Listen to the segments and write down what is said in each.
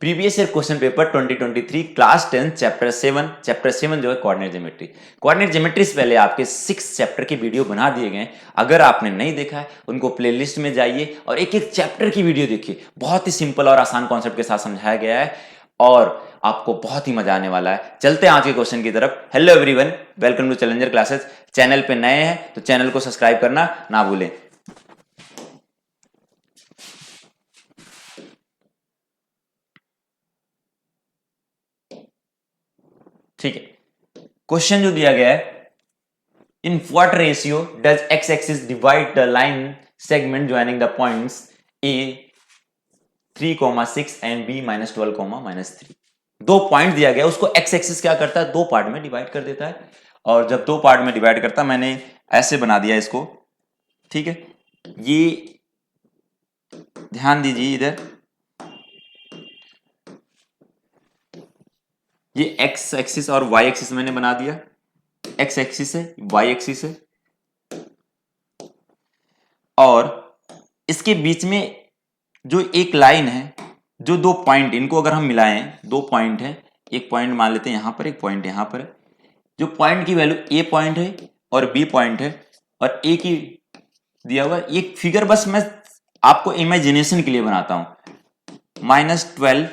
Previous year question paper 2023 class 10 chapter 7 जो है coordinate geometry. Coordinate geometry से पहले आपके 6 चैप्टर के वीडियो बना दिए गए। अगर आपने नहीं देखा है उनको प्लेलिस्ट में जाइए और एक एक चैप्टर की वीडियो देखिए। बहुत ही सिंपल और आसान कॉन्सेप्ट के साथ समझाया गया है और आपको बहुत ही मजा आने वाला है। चलते हैं आज के क्वेश्चन की तरफ। Hello everyone, welcome to Challenger Classes. Channel पे नए हैं तो चैनल को सब्सक्राइब करना ना भूलें। ठीक है, क्वेश्चन जो दिया गया है, in what ratio does x-axis divide the line segment joining the points a 3,6 and b -12, दो पॉइंट दिया गया, उसको x एक्सिस क्या करता है, दो पार्ट में डिवाइड कर देता है। और जब दो पार्ट में डिवाइड करता है, मैंने ऐसे बना दिया इसको। ठीक है, ये ध्यान दीजिए, इधर ये x एक्सिस और y एक्सिस मैंने बना दिया। x एक्सिस है, y एक्सिस है, और इसके बीच में जो एक लाइन है, जो दो पॉइंट, इनको अगर हम मिलाएं, दो पॉइंट है, एक पॉइंट मान लेते हैं यहां पर, एक पॉइंट यहां पर है। जो पॉइंट की वैल्यू ए पॉइंट है और बी पॉइंट है और ए की दिया हुआ एक फिगर, बस मैं आपको इमेजिनेशन के लिए बनाता हूं, -12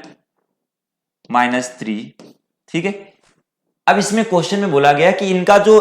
-3। ठीक है, अब इसमें क्वेश्चन में बोला गया कि इनका जो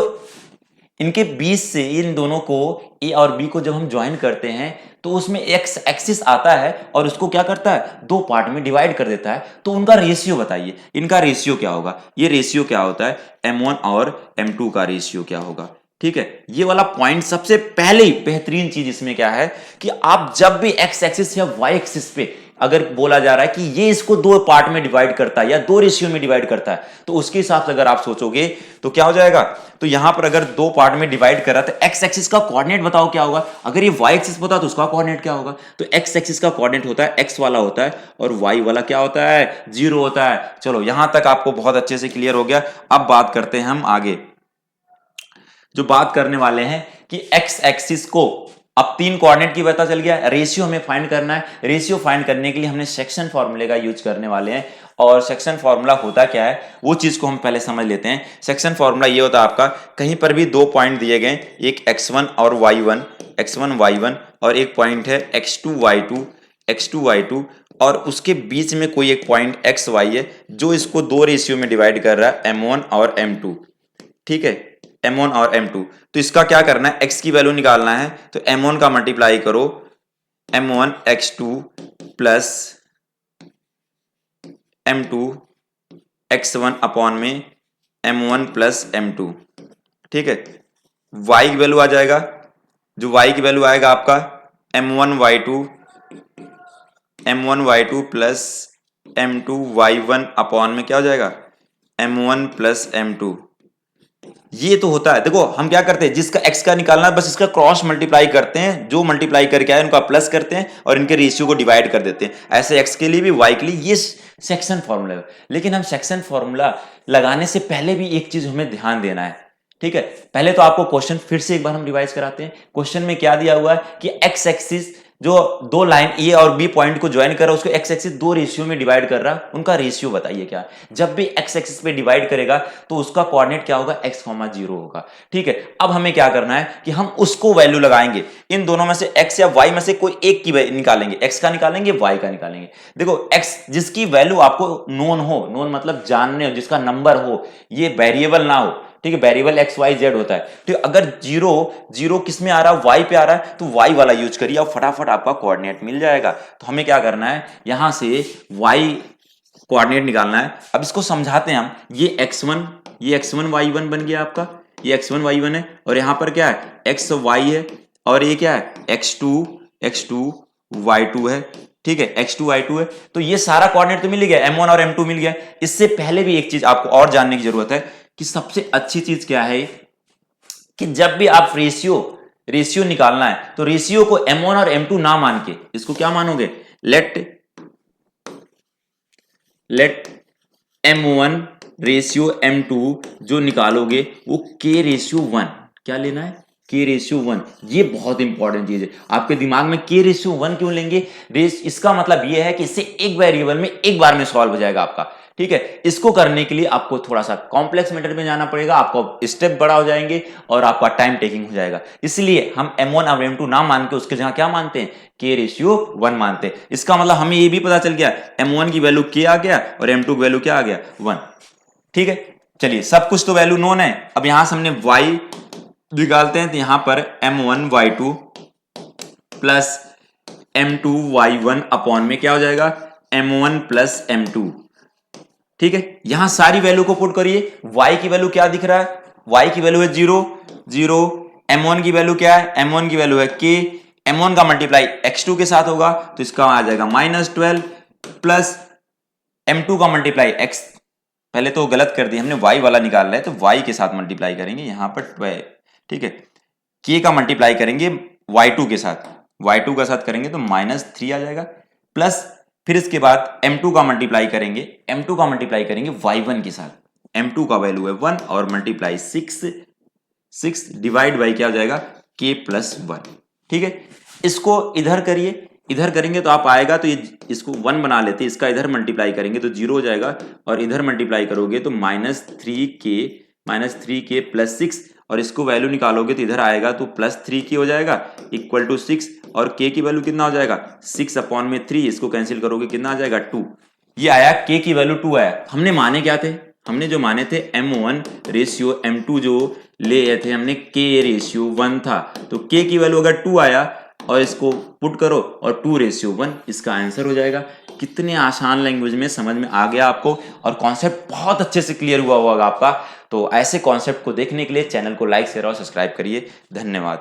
इनके बीच से इन दोनों को ए और बी को जब हम ज्वाइन करते हैं तो उसमें एक्स एक्सिस आता है और उसको क्या करता है, दो पार्ट में डिवाइड कर देता है। तो उनका रेशियो बताइए, इनका रेशियो क्या होगा। ये रेशियो क्या होता है, m1 और m2 का रेशियो क्या होगा। ठीक है, ये वाला पॉइंट सबसे पहले ही बेहतरीन चीज इसमें क्या है कि आप जब भी एक्स एक्सिस या वाई एक्सिस पे अगर बोला जा रहा है कि ये इसको दो पार्ट में डिवाइड करता है या दो रेशियो में डिवाइड करता है, तो उसके हिसाब से अगर आप सोचोगे तो क्या हो जाएगा। तो यहां पर अगर दो पार्ट में डिवाइड कर रहा है तो एक्स एक्सिस का कोऑर्डिनेट बताओ क्या होगा। अगर ये वाई एक्सिस होता तो उसका कोऑर्डिनेट क्या होगा। तो एक्स एक्सिस का कोऑर्डिनेट होता है एक्स वाला होता है और वाई वाला क्या होता है, 0 होता है। चलो, यहां तक आपको बहुत अच्छे से क्लियर हो गया। अब बात करते हैं हम आगे, जो बात करने वाले हैं कि एक्स एक्सिस को अब तीन कोऑर्डिनेट की पता चल गया, रेशियो हमें फाइंड करना है। रेशियो फाइंड करने के लिए हमने सेक्शन फॉर्मूले का यूज करने वाले हैं। और सेक्शन फॉर्मूला होता क्या है वो चीज को हम पहले समझ लेते हैं। सेक्शन फॉर्मूला ये होता है आपका, कहीं पर भी दो पॉइंट दिए गए, एक x1 और y1, x1 y1, और एक पॉइंट है x2 y2, x2 y2, और उसके बीच में कोई एक पॉइंट xy है जो इसको दो रेशियो में डिवाइड कर रहा है, m1 और m2। ठीक है, m1 और m2। तो इसका क्या करना है, x की वैल्यू निकालना है। तो m1 का मल्टीप्लाई करो m1 x2 plus m2 x1 upon में m1 प्लस m2। ठीक है, y की वैल्यू आ जाएगा, जो y की वैल्यू आएगा आपका m1 y2 plus m2 y1 upon में क्या हो जाएगा, m1 प्लस m2। ये तो होता है, देखो हम क्या करते हैं, जिसका x का निकालना है बस इसका क्रॉस मल्टीप्लाई करते हैं, जो मल्टीप्लाई करके आए उनका प्लस करते हैं और इनके रेशियो को डिवाइड कर देते हैं। ऐसे x के लिए भी y के लिए, ये सेक्शन फॉर्मूला है। लेकिन हम सेक्शन फॉर्मूला लगाने से पहले भी एक चीज हमें ध्यान देना है। ठीक है, पहले तो आपको क्वेश्चन फिर से एक बार हम रिवाइज कराते हैं। क्वेश्चन में क्या दिया हुआ है कि x एक्सिस जो दो लाइन ए और बी पॉइंट को ज्वाइन कर रहा है उसको एक्स एक्सिस दो रेशियो में डिवाइड कर रहा है, उनका रेशियो बताइए क्या। जब भी एक्स एक्सिस पे डिवाइड करेगा तो उसका कोऑर्डिनेट क्या होगा, x, 0 होगा। ठीक है, अब हमें क्या करना है कि हम उसको वैल्यू लगाएंगे, इन दोनों में से x या y में से कोई एक की निकालेंगे, x का निकालेंगे, y का निकालेंगे। देखो x जिसकी वैल्यू आपको नोन हो, नोन मतलब जानने हो, जिसका नंबर हो, ये वेरिएबल ना हो। ठीक है, वेरिएबल एक्स वाई जेड होता है। तो अगर जीरो जीरो किस में आ रहा है, वाई पे आ रहा है, तो वाई वाला यूज करिए और फटाफट आपका कोऑर्डिनेट मिल जाएगा। तो हमें क्या करना है, यहां से वाई कोऑर्डिनेट निकालना है। अब इसको समझाते हैं हम। ये x1, ये x1 y1 बन गया आपका, ये x1 y1 है, और यहां पर क्या है, x y है, और ये क्या है, x2 y2 है। ठीक है, x2 y2 है। तो ये सारा कोऑर्डिनेट तो मिल गया, m1 और m2 मिल गया। इससे पहले भी एक चीज आपको और जानने की जरूरत है कि सबसे अच्छी चीज क्या है कि जब भी आप रेशियो निकालना है तो रेशियो को m1 और m2 ना मान के इसको क्या मानोगे, लेट m1 रेशियो m2 जो निकालोगे वो k रेशियो 1 क्या लेना है, k/1। ये बहुत इंपॉर्टेंट चीज है आपके दिमाग में। k/1 क्यों लेंगे? इसका मतलब ये है कि इससे एक वेरिएबल में एक बार में सॉल्व हो जाएगा आपका। ठीक है, इसको करने के लिए आपको थोड़ा सा कॉम्प्लेक्स मेथड में जाना पड़ेगा, आपको स्टेप बड़ा हो जाएंगे और आपका टाइम टेकिंग हो जाएगा। इसलिए हम m1 और m2 ना मान के उसके जगह क्या मानते हैं? k/1 मानते हैं। इसका मतलब हमें ये भी पता चल गया m1 की वैल्यू k आ गया और m2 की वैल्यू क्या आ गया? 1। ठीक है, चलिए सब कुछ तो वैल्यू नोन है। अब यहां से हमने y निकालते हैं, तो यहां पर m1 y2 plus m2 y1 upon में क्या हो जाएगा? m1 plus m2। ठीक है, यहां सारी वैल्यू को पुट करिए। y की वैल्यू क्या दिख रहा है? y की वैल्यू है 0 0। m1 की वैल्यू क्या है? m1 की वैल्यू है k। m1 का मल्टीप्लाई x2 के साथ होगा तो इसका आ जाएगा -12 प्लस m2 का मल्टीप्लाई x, पहले तो गलत कर दिया हमने, y वाला निकाल रहे हैं तो y के साथ मल्टीप्लाई करेंगे यहां पर 12। ठीक है, k का मल्टीप्लाई करेंगे y2 के साथ, y2 का साथ करेंगे तो -3 आ जाएगा प्लस फिर इसके बाद m2 का मल्टीप्लाई करेंगे, m2 का मल्टीप्लाई करेंगे y1 के साथ। m2 का वैल्यू है 1 और मल्टीप्लाई 6 डिवाइड बाई क्या हो जाएगा? k+1। ठीक है, इसको इधर करिए, इधर करेंगे तो आप आएगा तो ये इसको 1 बना लेते, इसका इधर मल्टीप्लाई करेंगे तो 0 हो जाएगा और इधर मल्टीप्लाई करोगे तो -3k प्लस 6 और इसको वैल्यू निकालोगे तो इधर आएगा तो +3k हो जाएगा इक्वल टू 6 और k की वैल्यू कितना हो जाएगा? 6/3। इसको कैंसिल करोगे कितना आ जाएगा? 2। ये आया k की वैल्यू 2 आया। हमने माने क्या थे? हमने जो माने थे m1/m2 जो ले थे हमने k/1 था, तो k की वैल्यू अगर 2 आया और इसको पुट करो और 2/1 इसका आंसर हो जाएगा। कितने आसान लैंग्वेज में समझ में आ गया आपको और कॉन्सेप्ट बहुत अच्छे से क्लियर हुआ होगा आपका। तो ऐसे कॉन्सेप्ट को देखने के लिए चैनल को लाइक शेयर और सब्सक्राइब करिए। धन्यवाद।